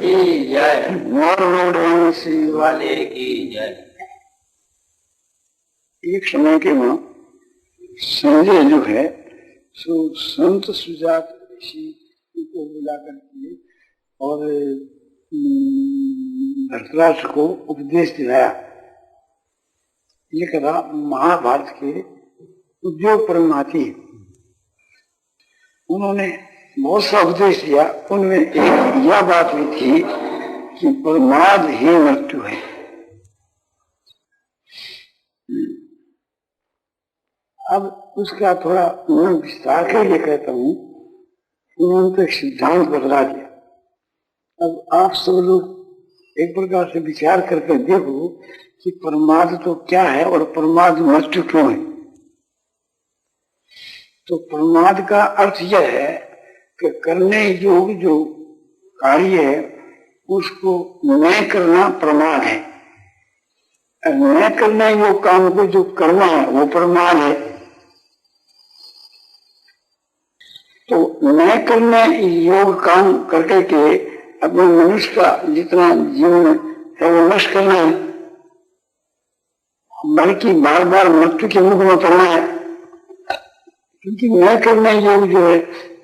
की जय। मोरवंशी वाले की जय। एक समय के वहां संजय जो है सो संत सुजात ऋषि को बुला करके और धृतराष्ट्र को उपदेश दिलाया। ये कथा महाभारत के उद्योग परमाती। उन्होंने बहुत सा उपदेश दिया। उनमें एक यह बात भी थी कि प्रमाद ही मृत्यु है। अब उसका थोड़ा मैं विस्तार के लिए कहता हूँ। उन्होंने तो एक सिद्धांत बदला दिया। अब आप सब लोग एक प्रकार से विचार करके देखो कि प्रमाद तो क्या है और प्रमाद मृत्यु क्यों है। तो प्रमाद का अर्थ यह है कि करने योग्य जो कार्य है उसको न करना प्रमाद है। न करने योग्य काम को जो करना है वो प्रमाद है। तो न करने योग्य काम करके के अपने मनुष्य का जितना जीवन है वो नष्ट करना है, बल्कि बार बार मृत्यु के मुख में पड़ना है। क्योंकि न करने योग्य जो है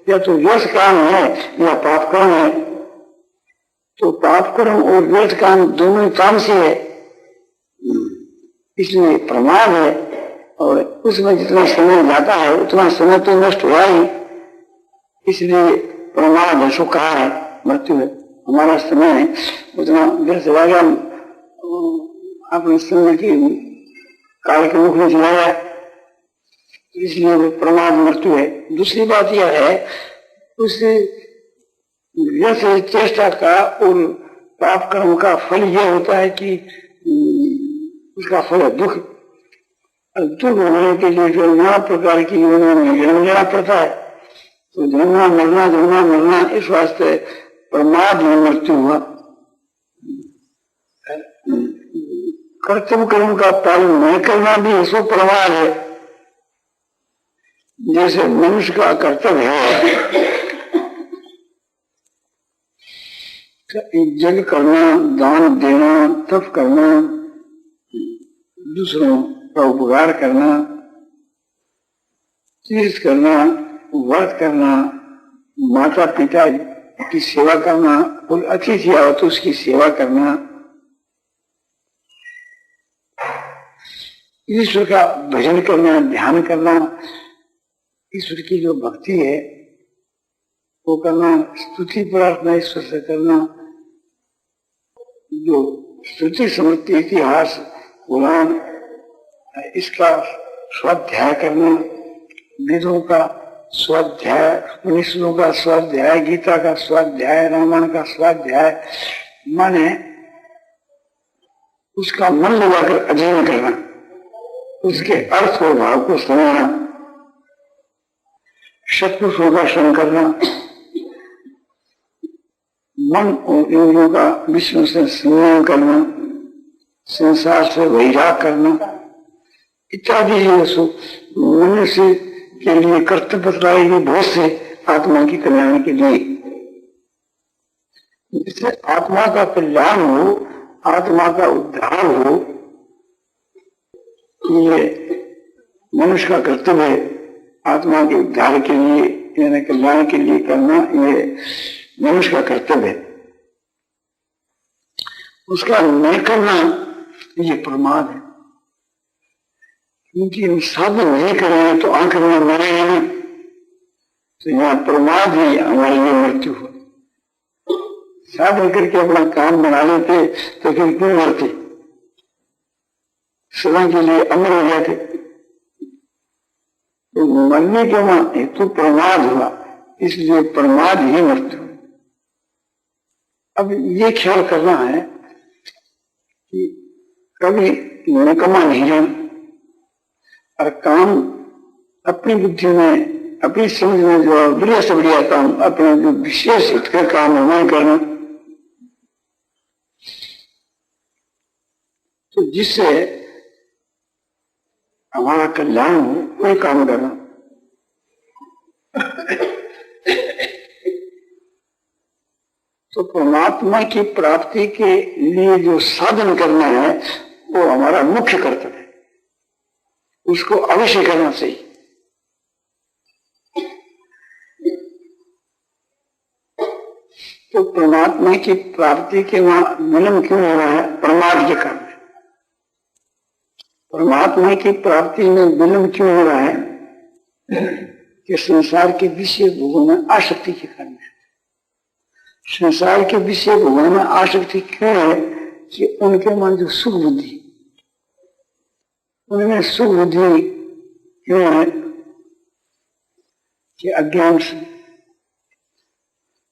या तो व्यर्थ काम है या पाप कर्म है। तो पाप कर्म और व्यर्थ काम दोनों काम से है, इसलिए प्रमाद है। और उसमें जितना समय जाता है उतना समय तो नष्ट हुआ ही, इसलिए प्रमाद है। सो कहा है मृत्यु है। हमारा समय उतना व्यर्थ चला गया, अपने समय की काल के मुख में चला गया, इसलिए वो प्रमाद मृत्यु है। दूसरी बात यह है उस व्यर्थ चेष्टा का और पाप कर्म का फल यह होता है कि उसका फल है दुख। दुख होने के लिए जो नाना प्रकार की योजना में जन्म लेना पड़ता है। तो जन्मना मरना इस वास्ते प्रमाद में मृत्यु हुआ। कर्तव्य कर्म का पालन नहीं करना भी इसको प्रमाद है। जैसे मनुष्य का कर्तव्य है यज्ञ करना, दान देना, तप करना, दूसरों का उपकार करना, तीर्थ करना, व्रत करना, माता पिता की सेवा करना, कोई अतिथि आओ तो उसकी सेवा करना, ईश्वर का भजन करना, ध्यान करना, ईश्वर की जो भक्ति है वो करना, स्तुति प्रार्थना ईश्वर से करना, जो स्तुति स्मृति इतिहास पुराण इसका स्वाध्याय करना, वेदों का स्वाध्याय, उपनिषदों का स्वाध्याय, गीता का स्वाध्याय, रामायण का स्वाध्याय, माने उसका मन लगाकर अध्ययन करना, उसके अर्थ और भाव को समझना, सत्पुरुषों का श्रवण करना, मन और इंद्रियों का विष्णु से संयम करना, संसार से वैराग करना इत्यादि मनुष्य के लिए कर्तव्य बतलाए गए बहुत से आत्मा की कल्याण के लिए। जिससे आत्मा का कल्याण हो, आत्मा का उद्धार हो, ये मनुष्य का कर्तव्य है। आत्मा के उद्धार के लिए यानी कल्याण के लिए करना ये मनुष्य का कर्तव्य है। उसका न करना ये प्रमाद है। क्योंकि हम साधन नहीं करेंगे तो आंख में मरेंगे ना, तो यहाँ प्रमाद ही हमारी ये मृत्यु हो। साधन करके अपना काम बना लेते तो फिर क्यों मरते, सदा के लिए अमर हो जाते। तो मरने के वहां हेतु प्रमाद हुआ, इसलिए प्रमाद ही मृत्यु। अब ये ख्याल करना है कि कभी निकम्मा नहीं रहना और काम अपनी बुद्धि में, अपनी समझ में जो बढ़िया से बढ़िया काम, अपने जो विशेष हित का काम है करना, तो जिससे हमारा कल्याण हो कोई काम करना। तो परमात्मा की प्राप्ति के लिए जो साधन करना है वो हमारा मुख्य कर्तव्य है, उसको अवश्य करना चाहिए। तो परमात्मा की प्राप्ति के वहां विलंब क्यों हो रहा है? प्रमाद के कारण। परमात्मा की प्राप्ति में विलंब क्यों हो रहा है? कि संसार के विषय भोगों में आसक्ति के कारण है। संसार के विषय भोगों में आसक्ति क्यों है? कि उनके मन जो सुख बुद्धि, उनमें सुख बुद्धि क्यों है? कि अज्ञान से।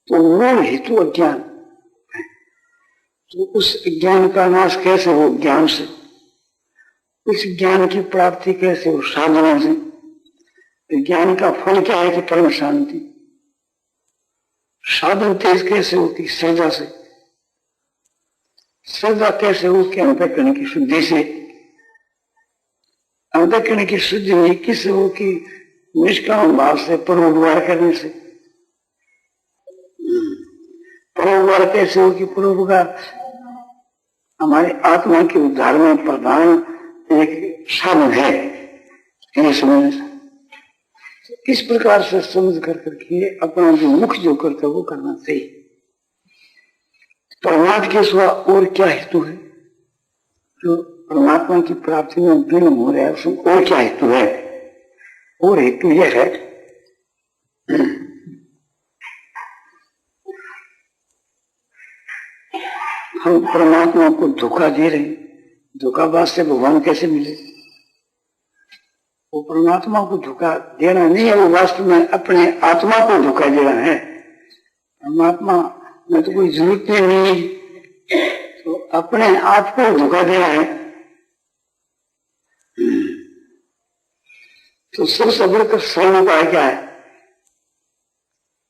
तो मूल हेतु अज्ञान है, तो उस ज्ञान का नाश कैसे हो? ज्ञान से। उस ज्ञान की प्राप्ति कैसे हो? साधना से। ज्ञान का फल क्या है? कि परम शांति। साधन तेज कैसे होती? श्रद्धा से। श्रद्धा कैसे हो? कि अंतःकरण की शुद्धि से। अंतःकरण की शुद्धि किससे हो? कि निष्काम भाव से, परोपकार करने से। परोपकार कैसे हो? कि परोपकार हमारी आत्मा के उद्धार में प्रधान एक साधन है, ये समझ। इस प्रकार से समझ कर करके अपना जो मुख्य जो करता है वो करना चाहिए। परमात्मा के सिवा और क्या हेतु है? जो परमात्मा की प्राप्ति में विलंब हो रहा है उसमें और क्या हेतु है? और हेतु यह है हम परमात्मा को धोखा दे रहे हैं। धोखाबाज से भगवान कैसे मिले? वो परमात्मा को धोखा देना नहीं है, वो वास्तव में अपने आत्मा को धोखा देना है। परमात्मा में तो कोई जरूरत नहीं है, तो अपने आप को धोखा देना है। तो सबसे बढ़कर सरल उपाय क्या है?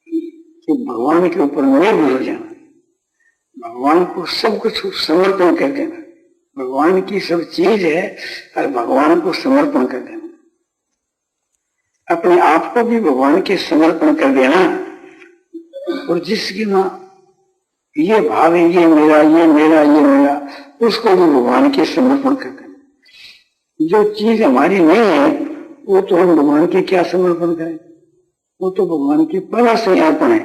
कि भगवान के ऊपर निर्भर हो जाना, भगवान को सब कुछ समर्पण कर देना। भगवान की सब चीज है और भगवान को समर्पण कर देना। अपने आप को भी भगवान के समर्पण कर देना। और जिसकी मां ये भाव है, ये मेरा, ये मेरा, ये मेरा, उसको भी भगवान के समर्पण कर देना। जो चीज हमारी नहीं है वो तो हम भगवान के क्या समर्पण करें? वो तो भगवान के पहला से अर्पण है।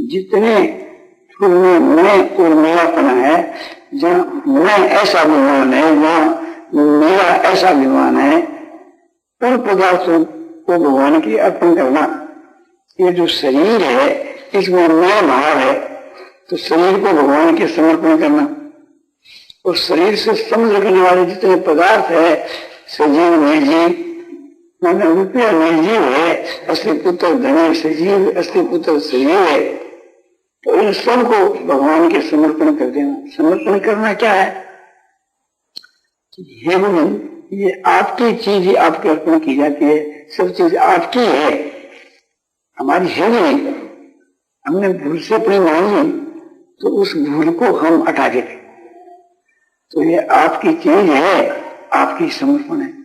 जितने मैं और मेरापना है, जहाँ मैं ऐसा अभिमान है, जहाँ मेरा ऐसा अभिमान है, उन पदार्थों को भगवान की अर्पण करना। ये जो शरीर है इसमें मैं भाव है, तो शरीर को भगवान के समर्पण करना। और शरीर से समझ रखने वाले जितने पदार्थ है, सजीव निर्जीव, माना रुपया निर्जीव है, असली पुत्र धन सजीव, असली पुत्र सजीव है, तो इन सबको भगवान के समर्पण कर देना। समर्पण करना क्या है? हे भगवान, ये आपकी चीज ही आपके अर्पण की जाती है, सब चीज आपकी है, हमारी है नहीं। हमने भूल से अपनी मांगी तो उस भूल को हम हटा देते, तो ये आपकी चीज है, आपकी समर्पण है।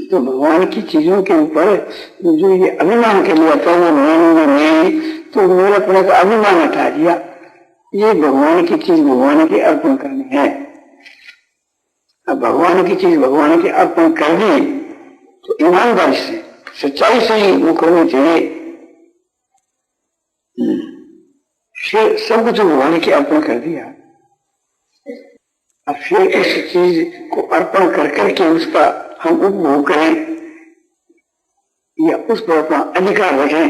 तो भगवान की चीजों के ऊपर जो ये अभिमान कर लिया था वो नहीं, तो मेरे अपने का अभिमान हटा दिया। ये भगवान की चीज भगवान के अर्पण करनी है। अब भगवान की चीज भगवान के अर्पण कर दी तो ईमानदारी से, सच्चाई से ही वो करनी चाहिए। सब कुछ भगवान के अर्पण कर दिया, अब फिर उस चीज को अर्पण कर करके उस पर हम उपभोग करें या उस पर अपना अधिकार रखें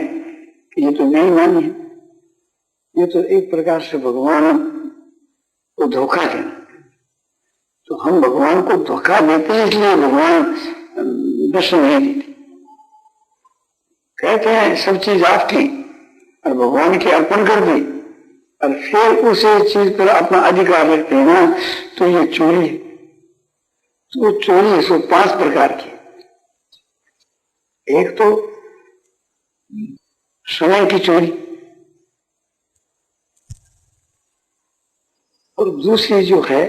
कि ये तो नहीं मानी है, ये तो एक प्रकार से भगवान को धोखा देना। तो हम भगवान को धोखा देते हैं, इसलिए भगवान दर्शन नहीं देते। कहते हैं सब चीज आपकी और भगवान की अर्पण कर दी और फिर उसी चीज पर अपना अधिकार रखते हैं ना, तो ये चोरी है। तो चोरी है सो 5 प्रकार की। एक तो समय की चोरी, और दूसरी जो है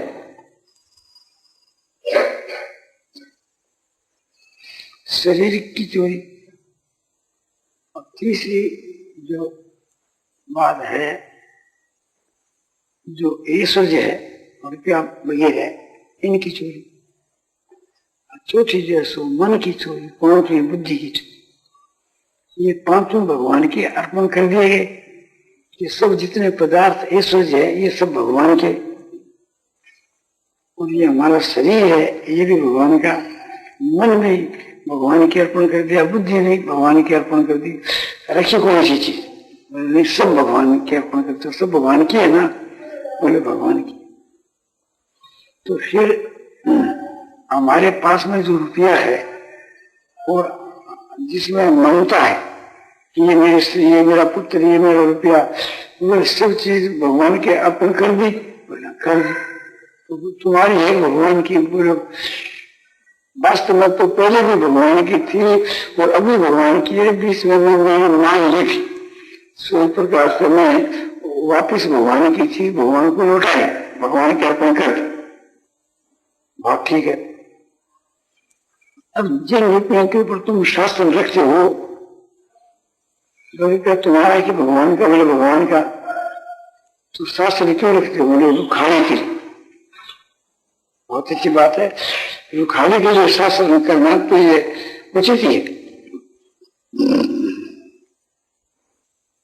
शरीर की चोरी, और तीसरी जो बात है जो ऐश्वर्य है और रुपया वगैरह है, इनकी चोरी। चौथी जो है सो मन की चोरी, पांचवी बुद्धि की चोरी। ये पांचों भगवान के अर्पण कर दिए गए। ये सब जितने पदार्थ ऐश्वर्य है ये सब भगवान के, और ये हमारा शरीर है ये भी भगवान का। मन भी भगवान के अर्पण कर दिया, बुद्धि भी भगवान के अर्पण कर दी। रखी कौन सी चीज? सब भगवान के अर्पण करते, सब भगवान की है ना, बोले भगवान की। तो फिर हमारे पास में जो रुपया है और जिसमें ममता है कि ये मेरी स्त्री, ये मेरा पुत्र, ये मेरा रुपया, वो सब चीज भगवान के अर्पण कर दी, बोला कर दी। तो तुम्हारी है भगवान की। बोलो वास्तव में तो पहले भी भगवान की थी और अभी भगवान की है, बीच में मैंने मांग ली थी। सो प्रकार से मैं वापिस भगवान की थी, भगवान को लौटाई, भगवान के अर्पण कर। बहुत ठीक है। अब जिन रुपयों के ऊपर तुम शासन रखते हो, रुपया तुम्हारा है कि भगवान का? बोले भगवान का। तो शासन क्यों रखते हो? बोले खाने के लिए। बहुत अच्छी बात है, जो खाने के लिए शासन करना तो ये उचित ही है।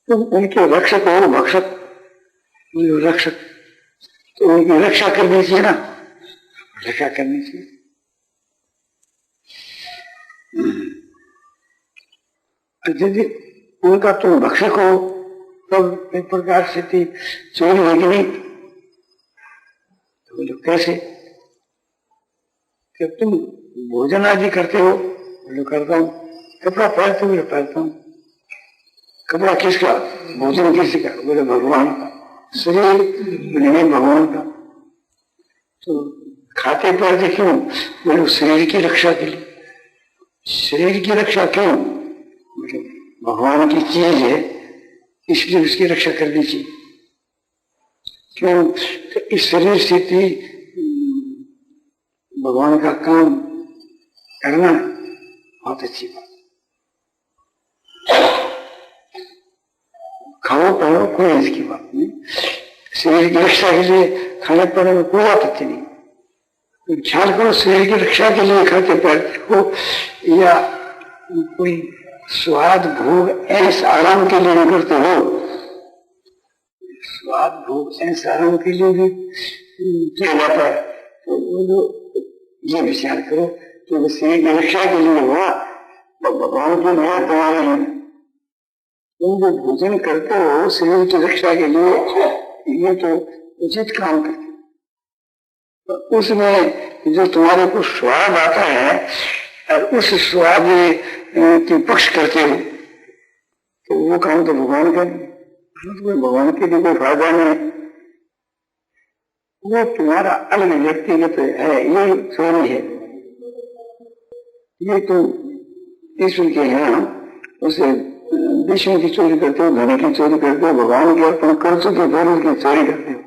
तुम उनके रक्षक हो, भक्षक रक्षक, तो उनकी रक्षा करनी चाहिए ना, रक्षा करनी चाहिए। यदि उनका तुम भक्षक हो तब एक प्रकार से चोरी होगी नहीं। तो कैसे? कि तुम भोजन आदि करते हो? बोले करता हूँ। कपड़ा पहनते हो? पहनता हूँ। कपड़ा किसका? भोजन किसका? बोले भगवान का। शरीर नहीं भगवान का। तो खाते पहनते क्यों? बोले शरीर की रक्षा के लिए। शरीर की रक्षा क्यों? बोले भगवान की चीज है इसलिए उसकी रक्षा करनी चाहिए। क्यों? तो इस शरीर से भगवान का काम करना बहुत अच्छी बात। खाओ पढ़ो कोई इसकी बात नहीं, शरीर की रक्षा के लिए खाने पीने में कोई आपत्ति नहीं। ख्याल करो शरीर की रक्षा के लिए खाते पीते हो या कोई स्वाद भोग ऐस आराम के लिए नहीं करते हो। स्वाद भोग ऐस आराम के लिए भी किया जाता है। तो वो ये विचार करो कि शरीर की रक्षा के लिए हुआ तो भगवान को नया तुम्हारे लिए। तुम जो भोजन करते हो शरीर की रक्षा के लिए, ये तो उचित काम करते। तो उसमें जो तुम्हारे को स्वाद आता है और उस स्वाद के पक्ष करते हो तो वो काम तो भगवान का नहीं, उसमें भगवान के लिए कोई फायदा नहीं। वो तुम्हारा अलग व्यक्तिगत है, ये चोरी है। ये तो ईश्वर के यहाँ उसे विष्णु की चोरी करते हो, धन की चोरी करते हो, भगवान के अर्पण कर चुके फिर उसकी चोरी करते हो।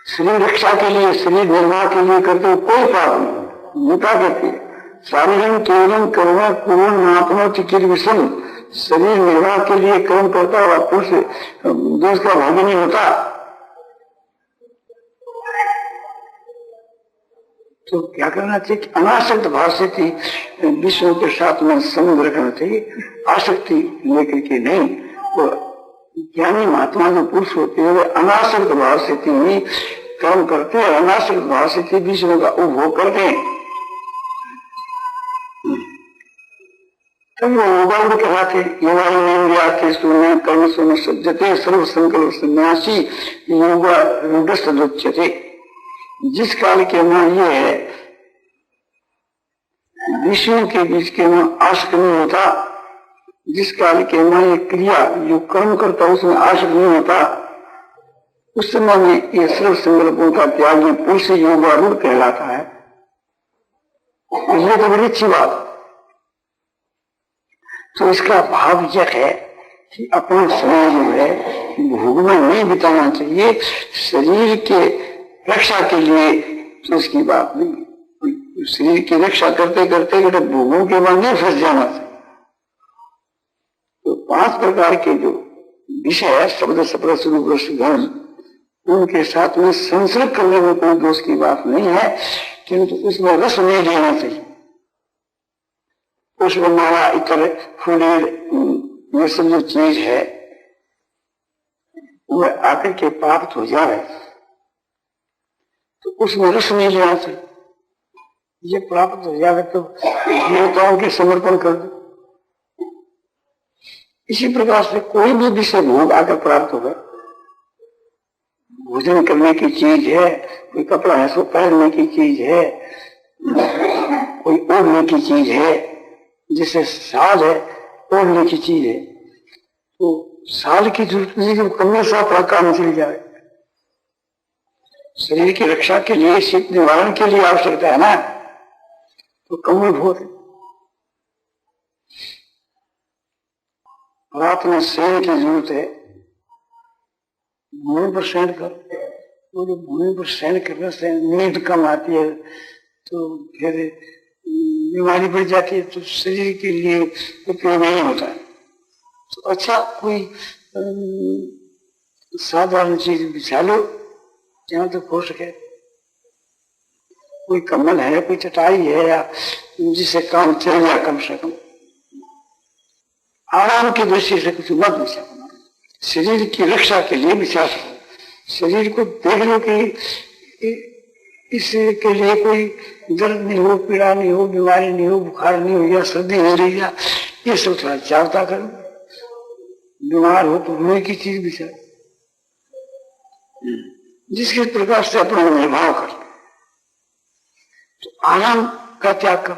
शरीर रक्षा के लिए, शरीर निर्वाह के लिए करते हो, कोई पाप नहीं। गीता कहती है शारीरिक केवल कर्म पूर्ण महात्मा चिकिर विषम। शरीर निर्वाह के लिए कर्म करता हुआ पुरुष दोष का भागी नहीं होता। तो क्या करना चाहिए? अनासक्त भाव से विश्व के साथ में संबंध रखना चाहिए, आसक्ति लेकर के नहीं। तो ज्ञानी महात्मा जो पुरुष होते हैं वे अनासक्त भाव से ही कर्म करते हैं, अनासक्त भाव से विश्व का उपभोग करते हैं। तब वो योगांग कहलाते। योगांग शून्य कर्म शून्य सज्जते सर्व संकल्प सन्यासी योगा रूढ़। जिस काल के वहां ये है विषयों के बीच के वहां आशक नहीं होता, जिस काल के वहां ये क्रिया जो कर्म करता उसमें आशक नहीं होता, उस समय में ये सर्व संकल्पों का त्यागी पुरुष योगारूढ़ कहलाता है। ये तो बड़ी अच्छी बात। तो इसका भाव यह है कि अपना समय जो है भोग में नहीं बिताना चाहिए, शरीर के रक्षा के लिए तो उसकी बात नहीं। शरीर की रक्षा करते करते भोगों के बाद नहीं फंस जाना चाहिए। तो 5 प्रकार के जो विषय शब्द सप्रेस रूप रस गंध, उनके साथ में संसर्ग करने में कोई दोष की बात नहीं है, किंतु उसमें रस नहीं लेना चाहिए। उसमें माला इतर फूले ये सब जो चीज है वह आकर के प्राप्त हो जाए तो उसमें रस नहीं लेना चाहिए। ये प्राप्त हो जाए तो देवताओं के समर्पण कर दो। इसी प्रकार से कोई भी विषय भोग आकर प्राप्त होगा, भोजन करने की चीज है, कोई कपड़ा है सो पहनने की चीज है, कोई ओढ़ने की चीज है, जैसे साल है ओढ़ने की चीज है, तो साल की जरूरत नहीं कि कमर सा काम चल जाए। शरीर की रक्षा के लिए, शीत निवारण के लिए आवश्यकता है ना, तो कमर बहुत है। रात में शयन की जरूरत है, भूमि पर शयन कर, तो जो भूमि पर शयन करने से नींद कम आती है तो फिर बीमारी बढ़ जाती है, तो शरीर के लिए उपयोग नहीं होता है। तो अच्छा कोई साधारण चीज बिछा लो जहां तक हो सके, कोई कम्बल है, कोई चटाई है, या जिससे काम चल जाए कम से कम। आराम की दृष्टि से कुछ मत बिछा, शरीर की रक्षा के लिए बिछा सको। शरीर को देख लो कि इसके लिए कोई दर्द नहीं हो, पीड़ा नहीं हो, बीमारी नहीं हो, बुखार नहीं हो, या सर्दी हो रही है, ये सब थोड़ा जागता करो। बीमार हो तो रोए की चीज बिछा, जिसके प्रकार से अपना निर्वाह कर। तो आराम का त्याग कर,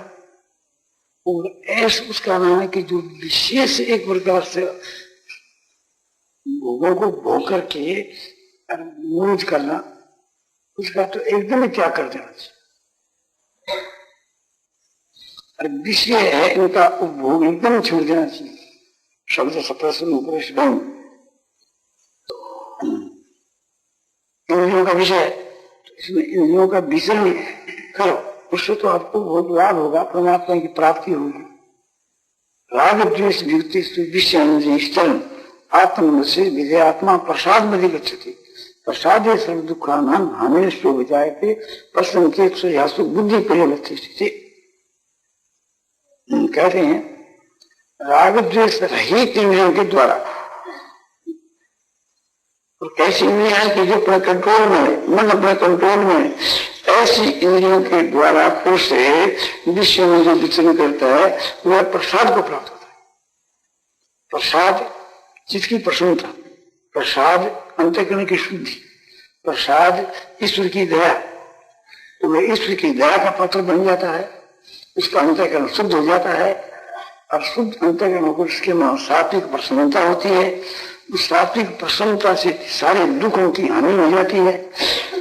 और ऐसा उसका नाम है कि जो विशेष एक प्रकार से भोगों को भोग करके मौज करना, उसका तो एकदम ही त्याग कर देना चाहिए। और विषय है इनका उपभोग एकदम छोड़ देना चाहिए। शब्द सप्रेशन उपरेश इंद्रियों का विषय, तो इसमें इंद्रियों का विचरण करो, उससे तो आपको बहुत लाभ होगा, परमात्मा की प्राप्ति होगी। राग द्वेष वियुक्ति विषय आत्म से विजय आत्मा प्रसाद में गच्छति, प्रसाद सर्व दुखानां हानिश्चो विजायते प्रसन्नचेत यासु बुद्धि परिवर्तिष्ठति। कहते हैं राग द्वेष रहित इंद्रियों के द्वारा, और कैसी इंद्रियां है कि जो अपने कंट्रोल में, मन अपने कंट्रोल में, ऐसी इंद्रियों के द्वारा पुरुष विषय में जो विचरण करता है वह प्रसाद को प्राप्त होता है। प्रसाद जिसकी प्रसन्नता, प्रसाद अंतःकरण की शुद्धि, प्रसाद ईश्वर की दया, तो वह ईश्वर की दया का पात्र बन जाता है, उसका अंतःकरण शुद्ध हो जाता है, और शुद्ध अंतःकरण होकर उसके मन सात्विक प्रसन्नता होती है। उस सात्विक प्रसन्नता से सारे दुखों की हानि हो जाती है।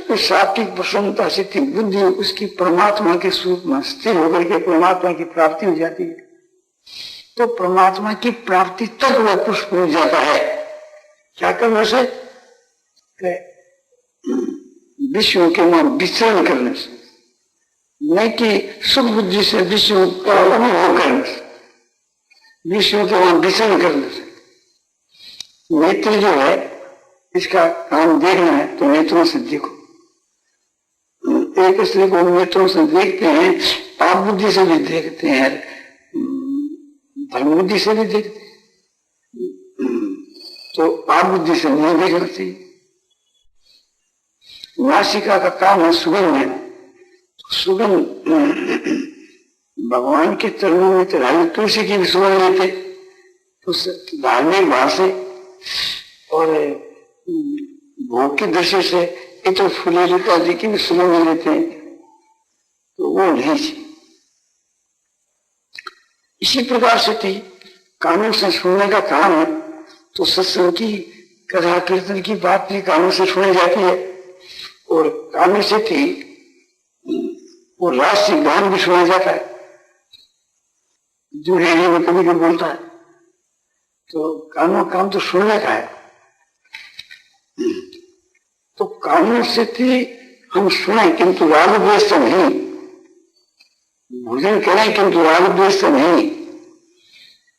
उस सात्विक प्रसन्नता से बुद्धि उसकी परमात्मा के स्वरूप में स्थिर होकर के परमात्मा की प्राप्ति हो जाती है। तो परमात्मा की प्राप्ति तक वह पुरुष पहुंच जाता है। क्या करने से? विषयों के में विचरण करने से, नहीं कि सुख बुद्धि से विषयों का अनुभव करने से, विषयों के वहां विचरण करने से। नेत्र जो है इसका काम देखना है तो नेत्रों से देखो, एक दूसरे को नेत्रों से देखते हैं, पाप बुद्धि से भी देखते हैं, धर्म बुद्धि से भी देखते हैं, तो पाप बुद्धि से नहीं देखना चाहिए। नासिका का काम है सुगंध है, सुगंध भगवान के चरणों में चढ़ाई तुलसी की भी सुगंध लेते, तो धार्मिक भाव से और भोग की दृष्टि से इतर फूले आदि की भी सुगंध लेते हैं, तो वो नहीं चाहिए। इसी प्रकार से थी कानों से सुनने का काम है, तो सत्संग की कथा कीर्तन की बात भी कानों से सुनी जाती है, और कानों से थी वो राष्ट्रीय गान भी सुना जाता है, जो रेडियो में कभी कभी बोलता है। तो कानों का काम तो सुनने का है, तो कानों से थी हम सुने किंतु राग द्वेष से नहीं, भोजन करें किंतु राग द्वेष से नहीं।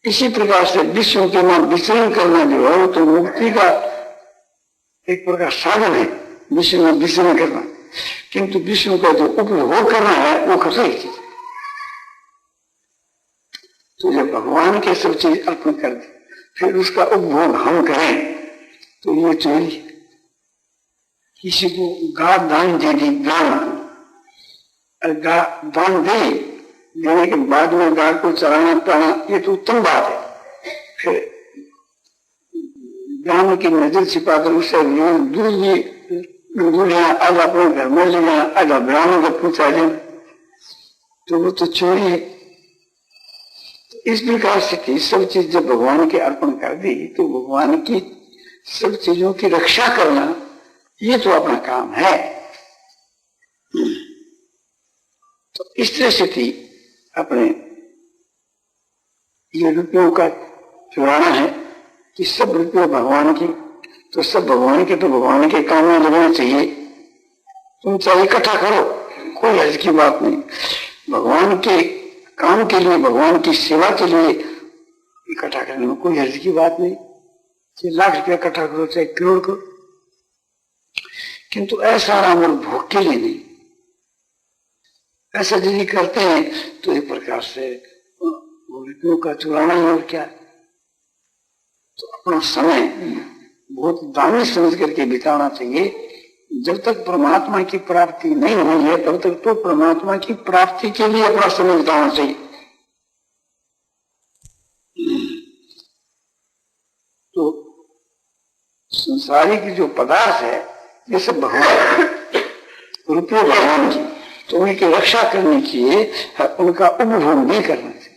इसी प्रकार से विश्व के में विचरण करना जो है तो मुक्ति का एक प्रकार साधन है, विश्व में विचरण करना। किंतु विश्व का जो उपभोग करना है वो खतरे की चीज। तो जब भगवान के सब चीज अर्पण कर दे फिर उसका उपभोग हम करें तो ये चोरी है। किसी को गाय दान दे दी, दान देने के बाद में गाय को चराना पाना ये तो उत्तम बात है। फिर ब्राह्मण की नजर छिपाकर उससे दूध भी लेना, आज अपने घर में ले जाना, आज ब्राह्मण को पूछा लेना, तो वो तो चोरी है। तो इस प्रकार से सब चीज जब भगवान के अर्पण कर दी तो भगवान की सब चीजों की रक्षा करना ये तो अपना काम है। तो इस तरह से थी अपने ये रुपयों का चुराना है कि सब रुपये भगवान की, तो सब भगवान के तो भगवान के काम में लगना चाहिए। तुम चाहे इकट्ठा करो, कोई हर्ज की बात नहीं। भगवान के काम के लिए, भगवान की सेवा के लिए इकट्ठा करने में कोई हर्ज की बात नहीं। चाहे लाख रुपया इकट्ठा करो, चाहे करोड़ करो, किंतु ऐसा राम और भोग के लिए नहीं। ऐसा यदि करते हैं तो एक प्रकार से रुपयों का चुराना है और क्या। तो अपना समय बहुत दानी समझ करके बिताना चाहिए। जब तक परमात्मा की प्राप्ति नहीं हुई है तब तक तो परमात्मा की प्राप्ति के लिए अपना समय बिताना चाहिए। तो संसारिक जो पदार्थ है जैसे भगवान, रुपये भगवान की, तो उनकी रक्षा करने के लिए उनका उपभोग नहीं करना चाहिए।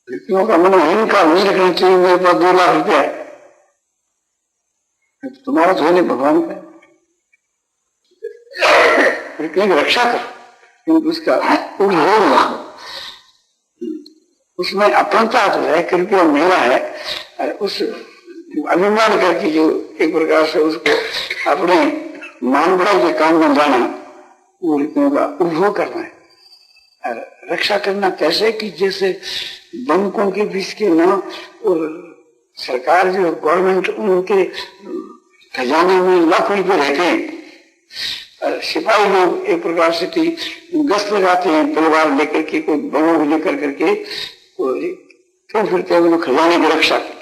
रुपयों का मन अहंकार नहीं रखना चाहिए मेरे पास 2 लाख रुपया है, तुम्हारा तो है भगवान का। रुपये की रक्षा कर, क्योंकि उसका उपभोग ना हो, उसमें अपनता तो है कि रुपया मेरा है। उस अभिमान करके जो एक प्रकार से उसको अपने मान बढ़ाई के काम में जाना, वो रुपयों का उपभोग करना है। और रक्षा करना कैसे कि जैसे बंकों के बीच के ना, और सरकार जो गवर्नमेंट उनके खजाने में लाखों रुपये रहते हैं, और सिपाही लोग एक प्रकार से गश्त लगाते हैं तलवार लेकर के, कोई बमों लेकर करके क्यों फिरते हैं उनको खजाने की रक्षा की।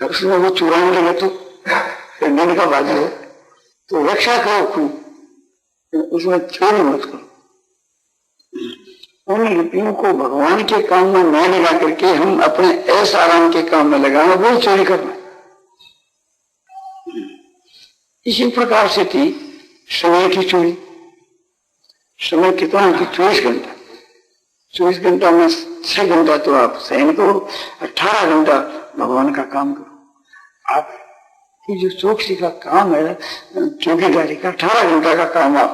उसमें वो चुराने लगे तो फिर दिन का बाजी हो, तो रक्षा करो खूब, उसमें चोरी मत करो। उन रुपयों को भगवान के काम में न लगा करके हम अपने ऐश आराम के काम में लगाना, वो चोरी करना। इसी प्रकार से थी समय की चोरी। समय कितना कि 24 घंटा, 24 घंटा में 6 घंटा तो आप सहन करो, 18 घंटा भगवान का काम करो। आप की जो चौकसी का काम है, चौकीदारी का 18 घंटा का काम, आप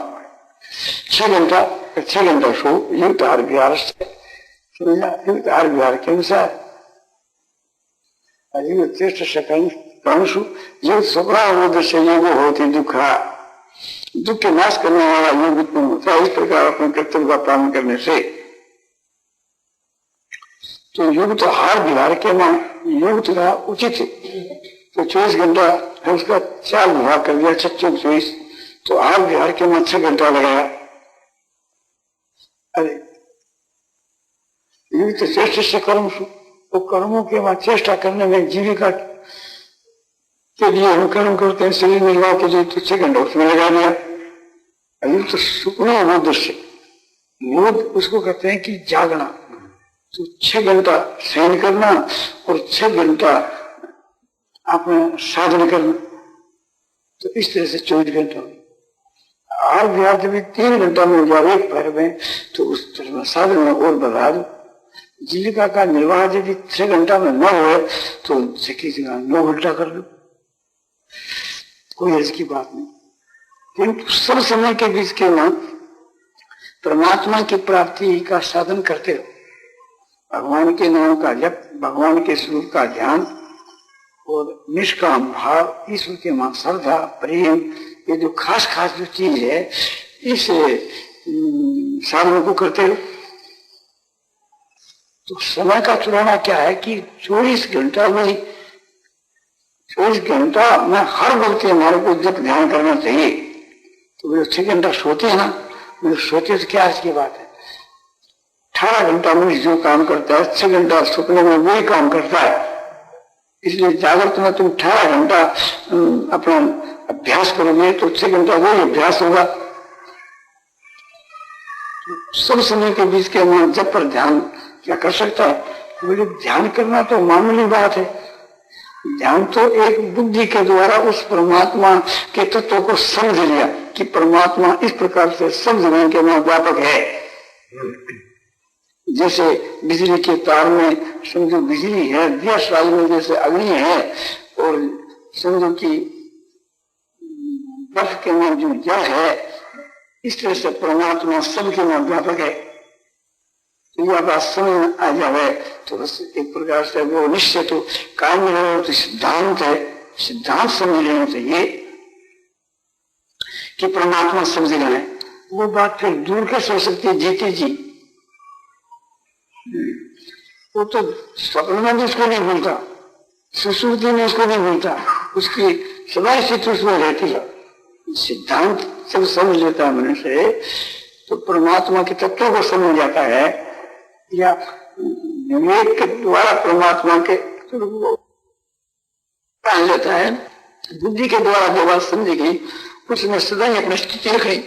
6 घंटा सो, युक्त आहार विहार से, युक्त आहार विहार के अनुसार चेष्ट कर्मसु युक्त स्वप्रावोध से योग होती दुखा, दुख के नाश करने वाला योग उत्पन्न होता है। इस प्रकार अपने कर्तव्य का पालन करने से तो युक्त आहार विहार के में युक्त का उचित, तो 24 घंटा है उसका 4 विभाग कर दिया, 24, तो आहार विहार के में 6 घंटा लगाया। अरे युक्त चेष्ट से कर्म, तो कर्मों के बाद चेष्टा करने में जीविका के लिए हम कर्म करते हैं, शरीर निर्वाह के लिए, तो 6 घंटा उसमें लगा दिया। युक्त सुपना बोध से, बोध उसको कहते हैं कि जागना, तो 6 घंटा सहन करना और 6 घंटा आपने साधन करना, तो इस तरह से 24 घंटा। आहार विहार जब 3 घंटा में हो जाए एक पैर में, तो उस तरह साधन में और बढ़ा दो। जीविका का निर्वाह यदि 6 घंटा में न हो तो 9 घंटा कर लो, कोई हर्ज की बात नहीं। किंतु सब समय के बीच के ना परमात्मा की प्राप्ति का साधन करते हो, भगवान के नाम का जप, भगवान के स्वरूप का ध्यान और निष्काम भाव, ईश्वर के मां श्रद्धा प्रेम, ये जो खास खास जो चीज है, इस साधन को करते हो। तो समय का चुराना क्या है कि 24 घंटा में 24 घंटा में हर वक्त हमारे को जब ध्यान करना चाहिए। तो 6 घंटा सोते हैं ना, मुझे सोते तो क्या इसकी बात है। 18 घंटा मनुष्य जो काम करता है 6 घंटा सपने में वही काम करता है। इसलिए जागृत में तुम 18 घंटा अपना अभ्यास करोगे तो 6 घंटा वही अभ्यास होगा। सब समय के बीच के मन जब पर ध्यान क्या कर सकता है। बोले ध्यान करना तो मामूली बात है। ध्यान तो एक बुद्धि के द्वारा उस परमात्मा के तत्व को समझ लिया कि परमात्मा इस प्रकार से समझने के में व्यापक है। जैसे बिजली के तार में समझो बिजली है, दिया साल में जैसे अग्नि है, और समझो कि बर्फ के में जो जल है, इस तरह से परमात्मा सबके में व्यापक है। तो यह बात समझ आ जाए तो बस एक प्रकार से वो निश्चय तो काम में तो सिद्धांत है, सिद्धांत समझ लेना चाहिए कि परमात्मा समझ रहे। वो बात फिर दूर कैसे हो सकती है जीते जी। वो तो स्वप्न में भी उसको नहीं भूलता, सुश्रुति में उसको नहीं भूलता, उसकी सदा स्थिति उसमें रहती है। सिद्धांत जब समझ लेता है मनुष्य तो परमात्मा के तत्व को समझ जाता है, या विवेक के द्वारा परमात्मा के जान लेता है। बुद्धि के द्वारा जो बात समझी गई उसने सदा ही अपनी स्थिति रखी।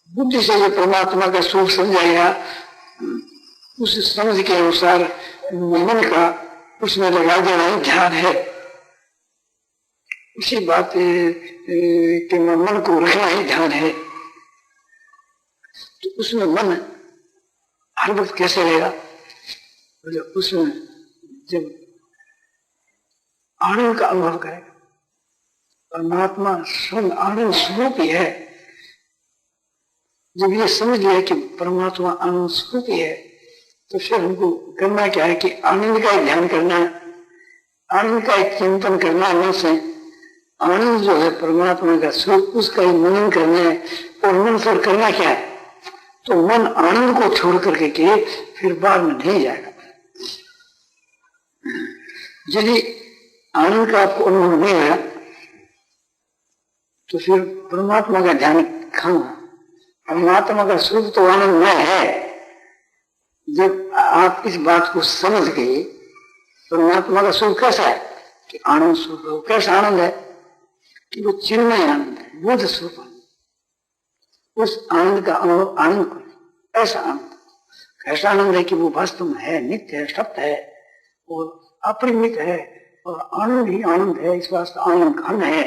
बुद्धि से जो परमात्मा का स्वरूप समझा गया उस समझ के अनुसार मन का उसमें लगा देना ही ध्यान है। उसी बात के मन को रखना ही ध्यान है। तो उसमें मन हर वक्त कैसे रहेगा, उसमें जब आनंद का अनुभव करेगा। परमात्मा स्वयं आनंद स्वरूप ही है। जब ये समझ लिया कि परमात्मा आनंद स्वरूप ही है तो फिर हमको करना क्या है कि आनंद का ध्यान करना है, आनंद का एक चिंतन करना है। मन से आनंद जो है परमात्मा का स्वरूप, उसका ही मनन करना है। और मन पर करना क्या है, तो मन आनंद को छोड़ करके के फिर बाहर में नहीं जाएगा। यदि आनंद का आपको अनुभव नहीं हुआ तो फिर परमात्मा का ध्यान कहाँ। परमात्मा का स्वरूप तो आनंद में है। जब आप इस बात को समझ गए परमात्मा का स्वरूप कैसा है कि आनंद स्वरूप। कैसा आनंद है कि वो चिन्मय आनंद है, बोध स्वरूप आनंद। उस आनंद का अनुभव आनंद को ऐसा आनंद, कैसा आनंद है कि वो वास्तव में है, नित्य है, सत्य है और अपरिमित है और आनंद ही आनंद है। इस वास्ते आनंद घन है।